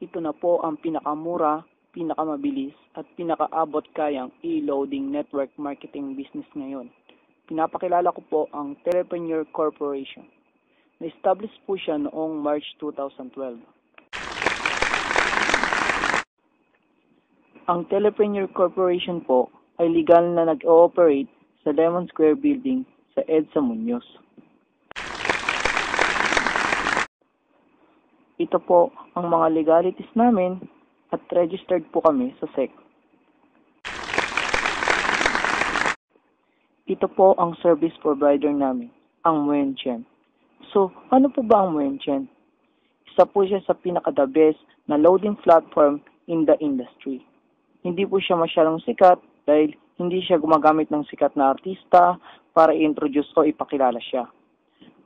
Ito na po ang pinakamura, pinakamabilis at pinakaabot kayang e-loading network marketing business ngayon. Pinapakilala ko po ang Telepreneur Corporation. Na-establish po siya noong March 2012. Ang Telepreneur Corporation po ay legal na nag-ooperate sa Lemon Square Building sa EDSA Muñoz. Ito po ang mga legalities namin at registered po kami sa SEC. Ito po ang service provider namin, ang Muenchen. So, ano po ba ang Muenchen? Isa po siya sa pinaka-the best na loading platform in the industry. Hindi po siya masyadong sikat dahil hindi siya gumagamit ng sikat na artista para i-introduce o ipakilala siya.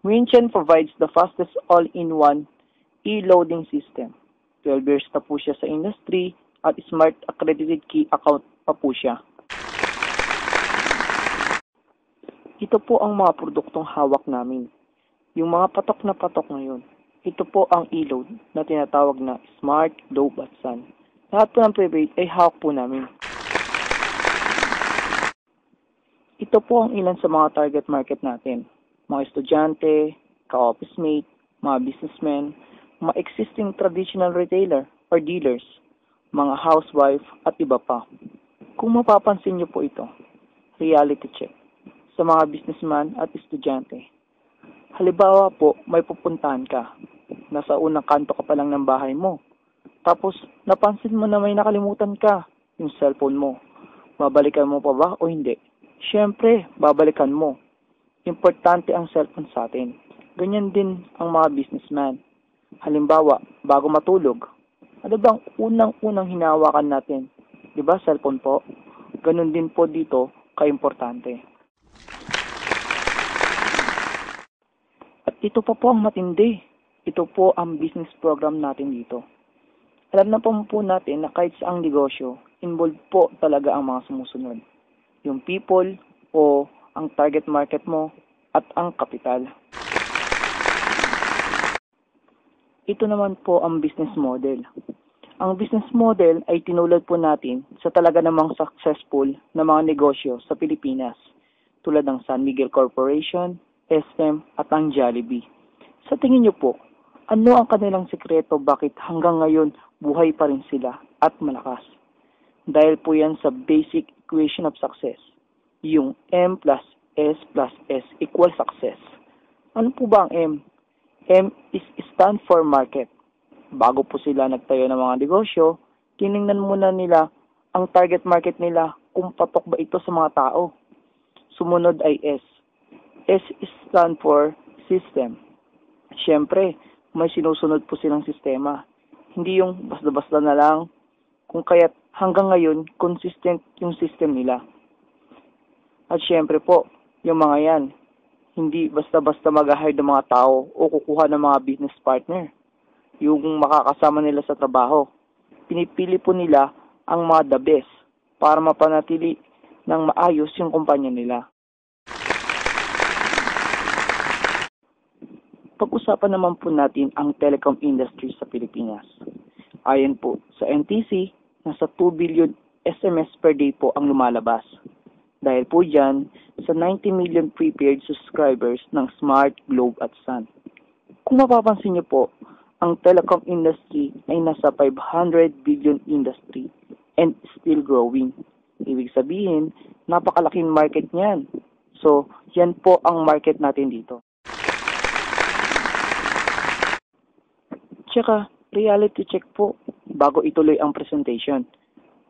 Muenchen provides the fastest all-in-one e-loading system. 12 years na po siya sa industry at smart accredited key account pa po siya. Ito po ang mga produktong hawak namin. Yung mga patok na patok ngayon. Ito po ang e-load na tinatawag na Smart Globe at Sun. Lahat po ng prepaid ay hawak po namin. Ito po ang ilan sa mga target market natin. Mga estudyante, ka-office mate, mga businessmen, mga existing traditional retailer or dealers, mga housewife at iba pa. Kung mapapansin niyo po ito, reality check sa mga businessman at estudyante. Halimbawa po, may pupuntahan ka. Nasa unang kanto ka pa lang ng bahay mo. Tapos, napansin mo na may nakalimutan ka, yung cellphone mo. Babalikan mo pa ba o hindi? Siyempre, babalikan mo. Importante ang cellphone sa atin. Ganyan din ang mga businessman. Halimbawa, bago matulog, ano bang unang-unang hinawakan natin? Diba, cellphone po? Ganun din po dito, kaimportante. At ito pa po ang matindi. Ito po ang business program natin dito. Alam na po natin na kahit sa ang negosyo, involved po talaga ang mga sumusunod. Yung people o ang target market mo at ang kapital. Ito naman po ang business model. Ang business model ay tinulad po natin sa talaga namang successful na mga negosyo sa Pilipinas, tulad ng San Miguel Corporation, SM at ang Jollibee. Sa tingin niyo po, ano ang kanilang sekreto bakit hanggang ngayon buhay pa rin sila at malakas? Dahil po yan sa basic equation of success, yung M plus S equals success. Ano po ba ang M? M is stand for market. Bago po sila nagtayo ng mga negosyo, tiningnan muna nila ang target market nila kung patok ba ito sa mga tao. Sumunod ay S. S is stand for system. Siyempre, may sinusunod po silang sistema. Hindi yung basta-basta na lang, kung kaya't hanggang ngayon, consistent yung system nila. At siyempre po, yung mga yan, hindi basta-basta mag-hire ng mga tao o kukuha ng mga business partner. Yung makakasama nila sa trabaho. Pinipili po nila ang mga the best para mapanatili ng maayos yung kumpanya nila. Pag-usapan naman po natin ang telecom industry sa Pilipinas. Ayon po sa NTC, nasa 2 billion SMS per day po ang lumalabas. Dahil po dyan sa 90 million prepaid subscribers ng Smart, Globe at Sun. Kung mapapansin niyo po, ang telecom industry ay nasa 500 billion industry and still growing. Ibig sabihin, napakalaking market niyan. So, yan po ang market natin dito. Tsaka, reality check po bago ituloy ang presentation.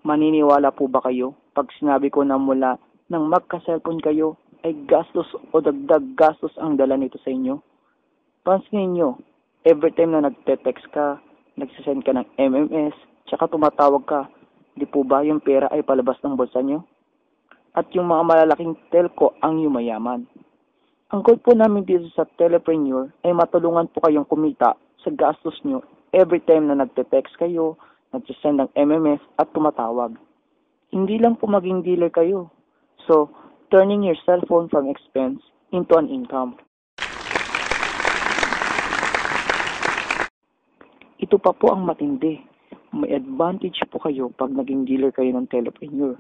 Maniniwala po ba kayo pag sinabi ko na mula nang magka-cellphone kayo ay gastos o dagdag gastos ang dala nito sa inyo? Pansinin nyo, every time na nagte-text ka, nagsisend ka ng MMS, tsaka tumatawag ka, di po ba yung pera ay palabas ng bulsa nyo? At yung mga malalaking telco ang yumayaman. Ang goal po namin dito sa Telepreneur ay matulungan po kayong kumita sa gastos nyo every time na nagte-text kayo, nagsisend ng MMS at tumatawag. Hindi lang po maging dealer kayo. So, turning your cellphone from expense into an income. Ito pa po ang matindi. May advantage po kayo pag naging dealer kayo ng Telepreneur.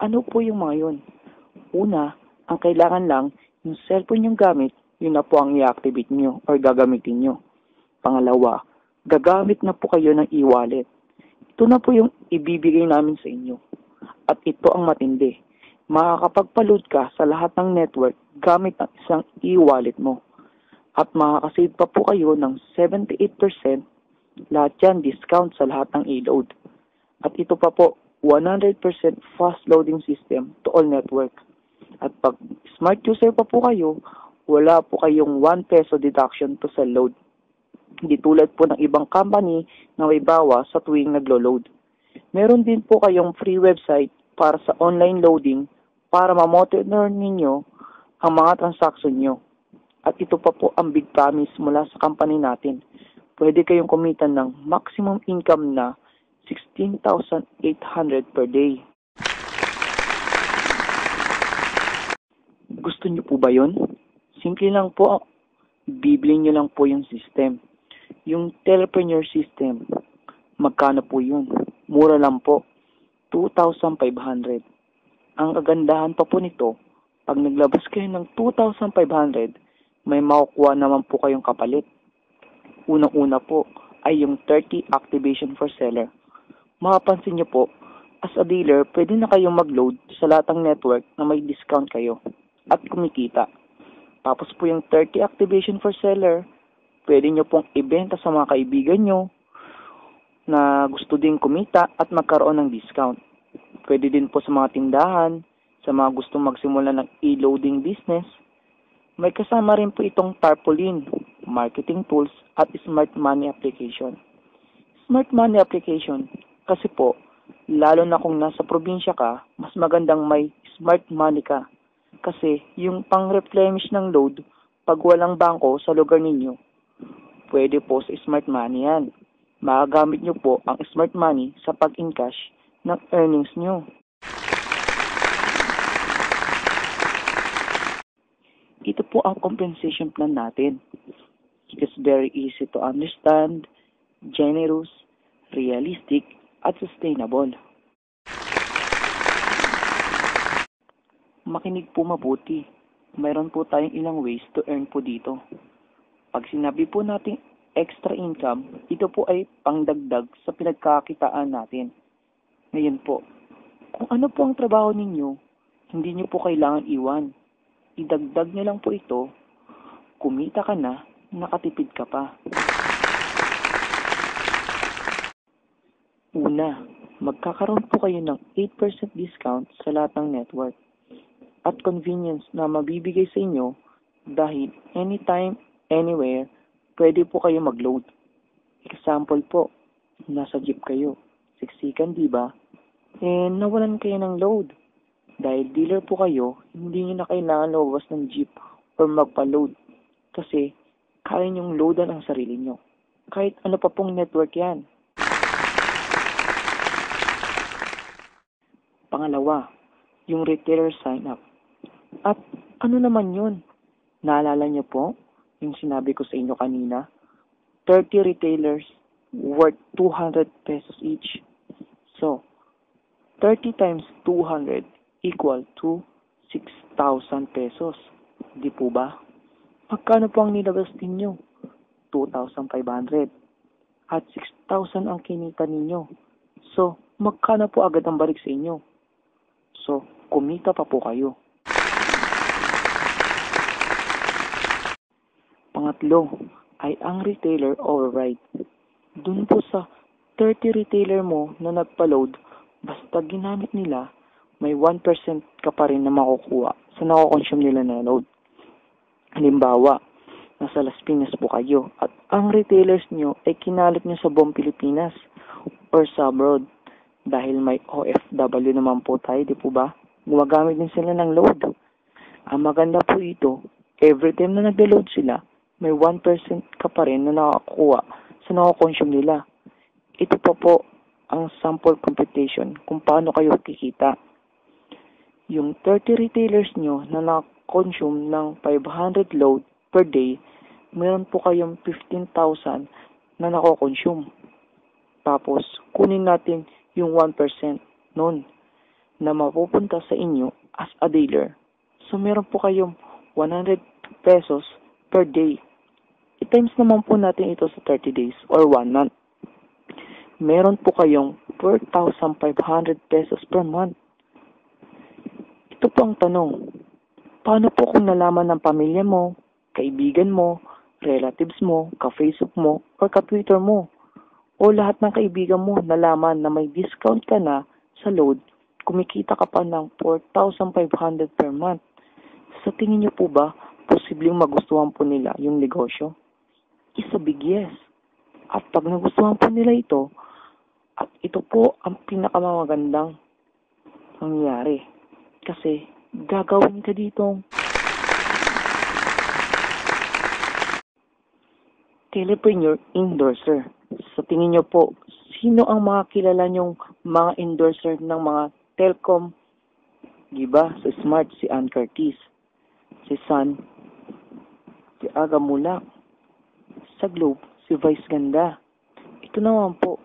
Ano po yung mga yun? Una, ang kailangan lang, yung cellphone yung gamit, yun na po ang i-activate nyo or gagamitin nyo. Pangalawa, gagamit na po kayo ng e-wallet. Ito na po yung ibibigay namin sa inyo. At ito ang matindi. Makakapagpa-load ka sa lahat ng network gamit ang isang e-wallet mo. At makakasave pa po kayo ng 78%, lahat yan discount sa lahat ng e-load. At ito pa po, 100% fast loading system to all network. At pag smart user pa po kayo, wala po kayong 1 peso deduction to sa load. Hindi tulad po ng ibang company na may bawas sa tuwing naglo-load. Meron din po kayong free website para sa online loading para ma-monitor ninyo ang mga transaction nyo. At ito pa po ang big promise mula sa company natin. Pwede kayong kumita ng maximum income na 16,800 per day. Gusto nyo po ba yun? Simple lang po. Bibili nyo lang po yung system. Yung Telepreneur system. Magkano po yun? Mura lang po. 2,500. Ang kagandahan pa po nito, pag naglabas kayo ng 2,500, may makukuha naman po kayong kapalit. Unang-una po ay yung 30 activation for seller. Makapansin nyo po, as a dealer, pwede na kayong mag-load sa lahat ng network na may discount kayo at kumikita. Tapos po yung 30 activation for seller, pwede nyo pong ibenta sa mga kaibigan nyo na gusto din kumita at magkaroon ng discount. Pwede din po sa mga tindahan, sa mga gustong magsimula ng e-loading business. May kasama rin po itong tarpaulin, marketing tools, at smart money application. Smart money application, kasi po, lalo na kung nasa probinsya ka, mas magandang may smart money ka. Kasi yung pang-replenish ng load, pag walang bangko sa lugar ninyo, pwede po sa smart money yan. Magagamit nyo po ang smart money sa pag-encash ng earnings nyo. Ito po ang compensation plan natin. It is very easy to understand, generous, realistic, at sustainable. Makinig po mabuti. Mayroon po tayong ilang ways to earn po dito. Pag sinabi po natin extra income, ito po ay pangdagdag sa pinagkakitaan natin. Ngayon po, kung ano po ang trabaho ninyo, hindi nyo po kailangan iwan. Idagdag nyo lang po ito, kumita ka na, nakatipid ka pa. Una, magkakaroon po kayo ng 8% discount sa lahat ng network at convenience na mabibigay sa inyo dahil anytime, anywhere, pwede po kayo mag-load. Example po, nasa jeep kayo, siksikan diba? Nawalan kayo ng load. Dahil dealer po kayo, hindi nyo na kailangan lumabas ng jeep or magpa-load kasi kaya nyong loadan ang sarili nyo. Kahit ano pa pong network yan. Pangalawa, yung retailer sign up. At ano naman yun? Naalala nyo po yung sinabi ko sa inyo kanina? 30 retailers worth 200 pesos each. So, 30 times 200 equal to 6,000 pesos. Di po ba? Magkano po ang nilabas ninyo? 2,500. At 6,000 ang kinita ninyo. So, magkano po agad ang balik sa inyo? So, kumita pa po kayo. Pangatlo ay ang retailer override. Dun po sa 30 retailer mo na nagpa-load, basta ginamit nila, may 1% ka pa rin na makukuha sa nakokonsume nila na load. Halimbawa, nasa Las Piñas po kayo at ang retailers nyo ay kinalit nyo sa buong Pilipinas or sa abroad. Dahil may OFW naman po tayo, di po ba? Gumagamit din sila ng load. Ang maganda po ito, every time na nag-load sila, may 1% ka pa rin na nakakuha sa nakakonsume nila. Ito pa po ang sample computation kung paano kayo kikita. Yung 30 retailers nyo na nakakonsume ng 500 load per day, meron po kayong 15,000 na nakakonsume. Tapos, kunin natin yung 1% nun na mapupunta sa inyo as a dealer. So, meron po kayong 100 pesos per day. I-times naman po natin ito sa 30 days or 1 month. Meron po kayong 4,500 pesos per month. Ito po ang tanong. Paano po kung nalaman ng pamilya mo, kaibigan mo, relatives mo, ka-Facebook mo, or ka-Twitter mo, o lahat ng kaibigan mo nalaman na may discount ka na sa load, kumikita ka pa ng 4,500 per month. Sa tingin niyo po ba, posibleng magustuhan po nila yung negosyo? Is a big yes. At pag nagustuhan po nila ito, at ito po ang pinakamagandang mangyayari. Kasi gagawin ka ditong telepreneur endorser. Sa tingin niyo po, sino ang mga kilala niyong mga endorser ng mga Telcom? Diba? Sa Smart, si Ann Curtis. Si Sun, si Aga Mulak. Sa Globe, si Vice Ganda. Ito naman po,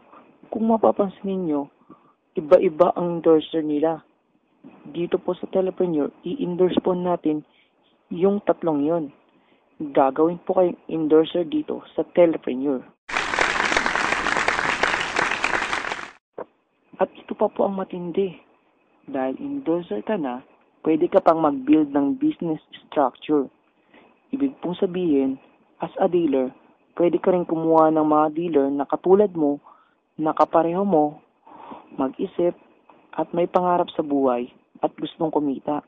kung mapapansin ninyo, iba-iba ang endorser nila. Dito po sa Telepreneur, i-endorse po natin yung tatlong yon. Gagawin po kayong endorser dito sa Telepreneur. At ito pa po ang matindi. Dahil endorser ka na, pwede ka pang mag-build ng business structure. Ibig pong sabihin, as a dealer, pwede ka rin kumuha ng mga dealer na katulad mo, na kapareho mo, mag-isip, at may pangarap sa buhay, at gustong kumita.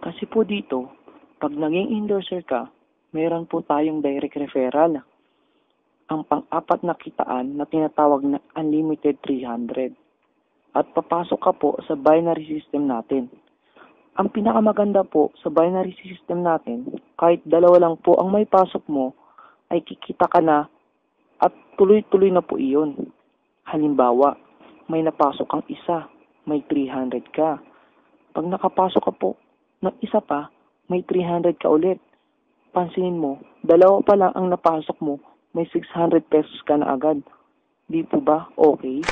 Kasi po dito, pag naging endorser ka, meron po tayong direct referral. Ang pang-apat na kitaan na tinatawag na Unlimited 300. At papasok ka po sa binary system natin. Ang pinakamaganda po sa binary system natin, kahit dalawa lang po ang may pasok mo, ay kikita ka na at tuloy-tuloy na po iyon. Halimbawa, may napasok kang isa, may 300 ka. Pag nakapasok ka po ng isa pa, may 300 ka ulit. Pansinin mo, dalawa pa lang ang napasok mo, may 600 pesos ka na agad. Di po ba okay?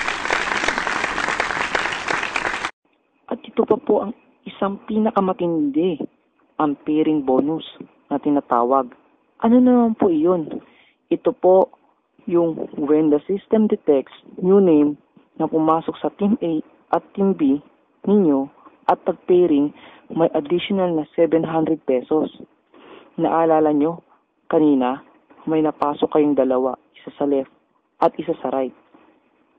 At ito pa po ang isang pinakamatindi, ang pairing bonus na tinatawag. Ano naman po iyon? Ito po yung when the system detects new name na pumasok sa Team A at Team B ninyo at pag-pairing, may additional na 700 pesos. Naalala nyo, kanina, may napasok kayong dalawa, isa sa left at isa sa right.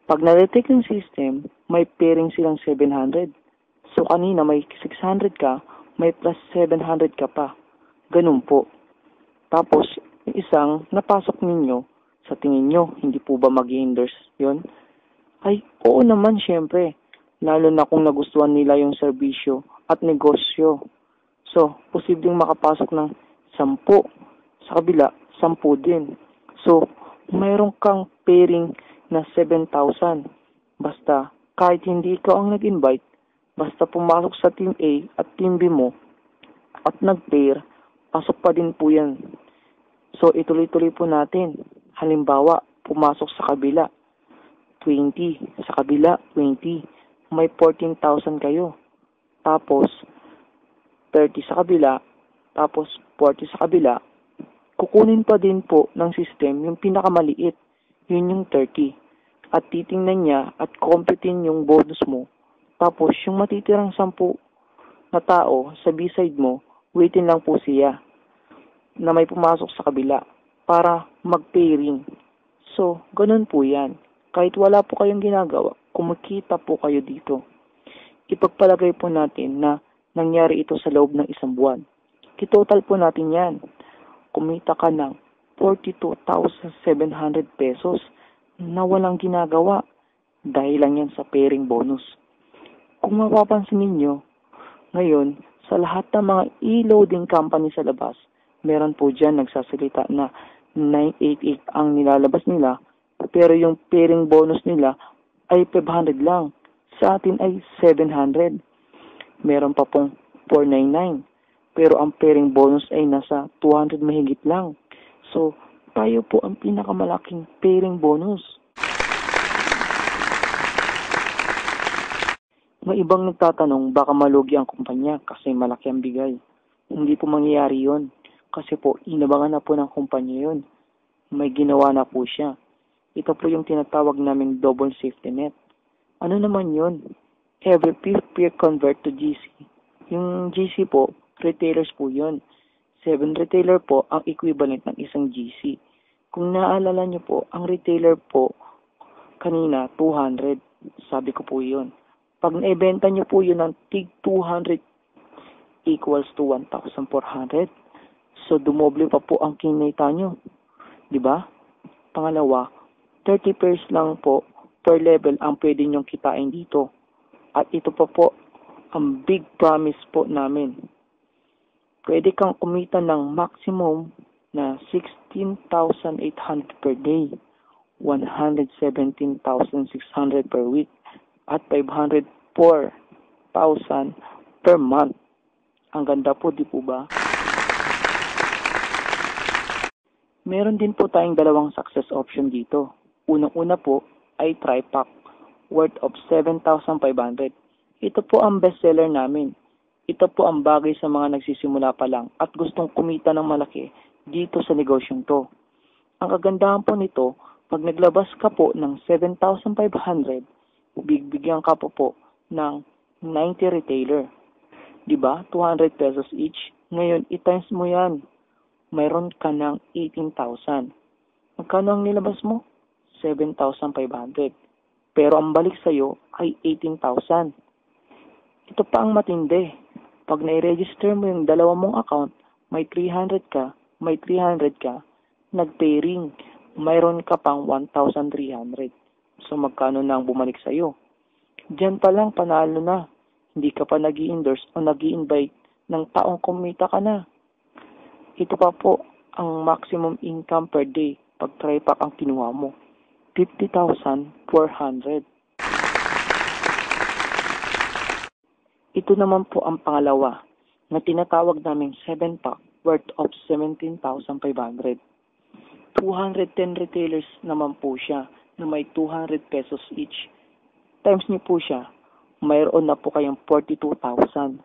Pag na-detect ng system, may pairing silang 700. So kanina may 600 ka, may plus 700 ka pa. Ganun po. Tapos, yung isang napasok ninyo, sa tingin nyo, hindi po ba mag-endorse yun? Ay, oo naman syempre. Lalo na kung nagustuhan nila yung serbisyo at negosyo. So, posibleng makapasok ng 10. Sa kabila, 10 din. So, mayroon kang pairing na 7,000. Basta, kahit hindi ikaw ang nag-invite, basta pumasok sa Team A at Team B mo at nag-pair, pasok pa din po yan. So, ituloy-tuloy po natin. Halimbawa, pumasok sa kabila, 20. Sa kabila, 20. May 14,000 kayo. Tapos, 30 sa kabila, tapos 40 sa kabila. Kukunin pa din po ng system yung pinakamaliit. Yun yung 30. At titingnan niya at computin yung bonus mo. Tapos, yung matitirang 10 na tao sa B-side mo, waitin lang po siya na may pumasok sa kabila para mag-pairing. So, ganun po yan. Kahit wala po kayong ginagawa, kumikita po kayo dito. Ipagpalagay po natin na nangyari ito sa loob ng isang buwan. Kitotal po natin yan. Kumita ka ng 42,700 pesos na walang ginagawa dahil lang yan sa pairing bonus. Kung mapapansin ninyo, ngayon, sa lahat ng mga e-loading company sa labas, meron po dyan nagsasalita na 988 ang nilalabas nila, pero yung pairing bonus nila ay 500 lang. Sa atin ay 700. Meron pa pong 499. Pero ang pairing bonus ay nasa 200 mahigit lang. So, tayo po ang pinakamalaking pairing bonus. May ibang nagtatanong baka malugi ang kumpanya kasi malaki ang bigay. Hindi po mangyayari yon kasi po inabangan na po ng kumpanya yon. May ginawa na po siya. Ito po yung tinatawag naming double safety net. Ano naman yon? Every peer convert to GC. Yung GC po, retailers po yon. 7 retailer po ang equivalent ng isang GC. Kung naaalala nyo po, ang retailer po kanina 200. Sabi ko po yon. Pag naibenta nyo po yun ng tig 200 equals to 1,400. So, dumoble pa po ang kinita nyo. Diba? Pangalawa, 30 pairs lang po per level ang pwede nyong kitain dito. At ito pa po ang big promise po namin. Pwede kang kumita ng maximum na 16,800 per day, 117,600 per week, at 504,000 per month. Ang ganda po, di po ba? Meron din po tayong dalawang success option dito. Unang-una po ay tri-pack worth of 7,500. Ito po ang bestseller namin. Ito po ang bagay sa mga nagsisimula pa lang at gustong kumita ng malaki dito sa negosyong to. Ang kagandahan po nito, pag naglabas ka po ng 7,500, bibigyan ka po ng 90 retailer. Diba? 200 pesos each. Ngayon, i-times mo yan. Mayroon ka ng 18,000. Magkano ang nilabas mo? 7,500. Pero ang balik sa'yo ay 18,000. Ito pa ang matindi. Pag na-register mo yung dalawa mong account, may 300 ka, nag-pairing. Mayroon ka pang 1,300. So, magkano na ang bumalik sa'yo? Diyan pa lang, panalo na. Hindi ka pa nag-i-endorse o nag-i-invite ng taong kumita ka na. Ito pa po ang maximum income per day pag tri-pack ang kinuha mo. 50,400. Ito naman po ang pangalawa na tinatawag naming 7-pack worth of 17,500. 210 retailers naman po siya na may 200 pesos each. Times niyo po siya, mayroon na po kayong 42,000.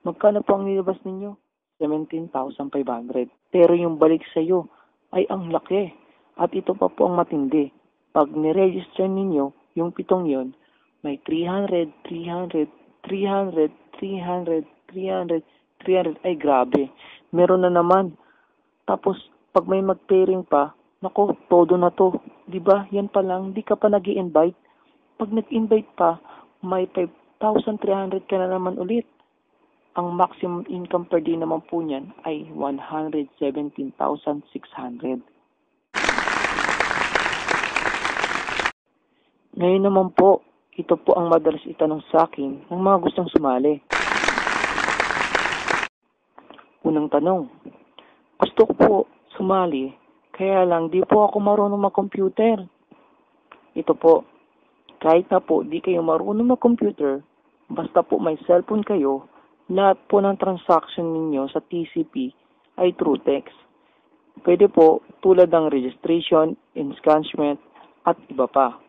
Magkano po ang nilabas ninyo? 17,500. Pero yung balik sa iyo ay ang laki. At ito pa po ang matindi. Pag niregister ninyo yung pitong yon, may 300, 300, 300, 300, 300, 300. Ay grabe. Meron na naman. Tapos, pag may mag-pairing pa, nako, todo na to. Diba? Yan pa lang, di ka pa nag-i-invite. Pag nag-invite pa, may 5,300 ka na naman ulit. Ang maximum income per day naman po niyan ay 117,600. Ngayon naman po, ito po ang madalas itanong sa akin ng mga gustong sumali. Unang tanong, gusto ko po sumali, kaya lang di po ako marunong mag-computer. Ito po, kahit na po di kayo marunong mag-computer, basta po may cellphone kayo, lahat po ng transaction ninyo sa TCP ay through text. Pwede po tulad ng registration, enscancement, at iba pa.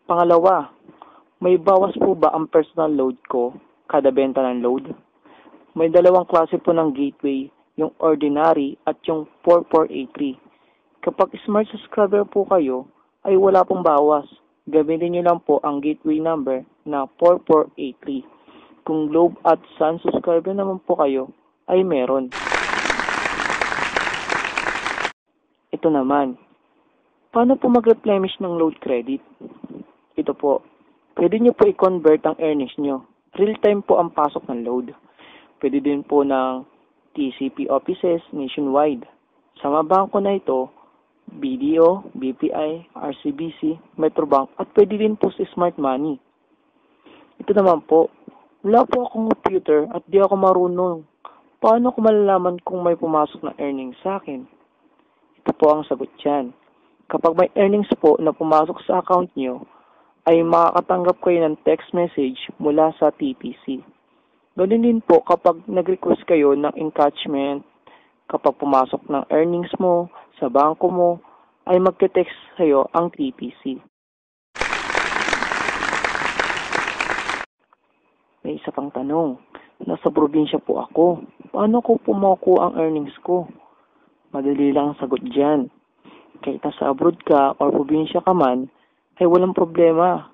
Pangalawa, may bawas po ba ang personal load ko kada benta ng load? May dalawang klase po ng gateway, yung ordinary at yung 4483. Kapag smart subscriber po kayo, ay wala pong bawas. Gamitin nyo lang po ang gateway number na 4483. Kung Globe at Sun subscriber naman po kayo, ay meron. Ito naman, paano po mag-replenish ng load credit? Ito po, pwede nyo po i-convert ang earnings nyo. Real time po ang pasok ng load. Pwede din po ng TCP offices nationwide. Sa mga bangko na ito, BDO, BPI, RCBC, Metrobank, at pwede din po sa Smart Money. Ito naman po, wala po akong computer at di ako marunong. Paano ko malalaman kung may pumasok na earnings sa akin? Ito po ang sagot dyan. Kapag may earnings po na pumasok sa account nyo, ay makakatanggap kayo ng text message mula sa TPC. Ganun din po kapag nag-request kayo ng encashment, Kapag pumasok ng earnings mo sa bangko mo, ay magte-text sa'yo ang TPC. May isa pang tanong. Nasa probinsya po ako. Paano ko pumako ang earnings ko? Madali lang ang sagot dyan. Kahit nasa abroad ka o probinsya ka man, ay walang problema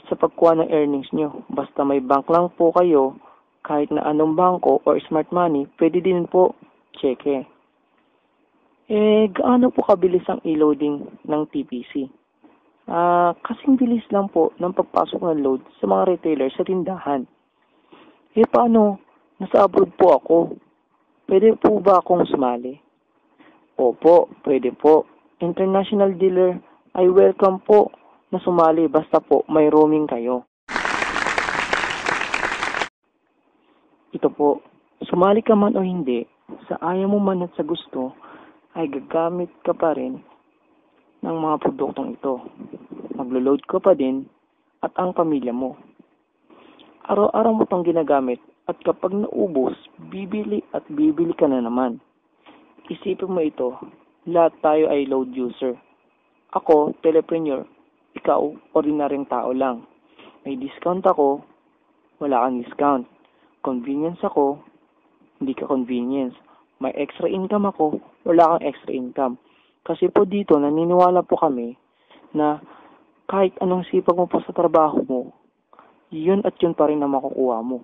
sa pagkuha ng earnings nyo. Basta may bank lang po kayo, kahit na anong bangko or smart money, pwede din po cheque. Gaano po kabilis ang e-loading ng TPC? Kasing bilis lang po ng pagpasok ng load sa mga retailer sa tindahan. Paano? Nasa abroad po ako. Pwede po ba akong sumali? Opo, pwede po. International dealer ay welcome po na sumali basta po may roaming kayo. Ito po, sumali ka man o hindi, sa ayaw mo man at sa gusto, ay gagamit ka pa rin ng mga produktong ito. Maglo-load ka pa din at ang pamilya mo. Araw-araw mo itong ginagamit at kapag naubos, bibili at bibili ka na naman. Isipin mo ito, lahat tayo ay load user. Ako, telepreneur, ikaw, ordinaryong tao lang. May discount ako, wala kang discount. Convenience ako, hindi ka convenience. May extra income ako, wala kang extra income. Kasi po dito, naniniwala po kami na kahit anong sipag mo po sa trabaho mo, yun at yun pa rin na makukuha mo.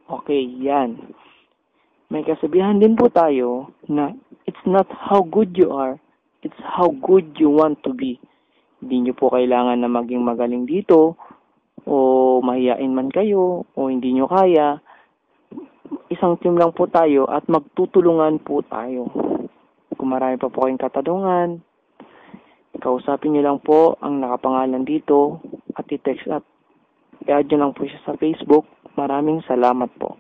Okay, yan. May kasabihan din po tayo na it's not how good you are, it's how good you want to be. Hindi nyo po kailangan na maging magaling dito o mahiyain man kayo o hindi nyo kaya. Isang team lang po tayo at magtutulungan po tayo. Kung marami pa po kayong katanungan, kausapin nyo lang po ang nakapangalan dito at i-text at i-add nyo lang po siya sa Facebook. Maraming salamat po.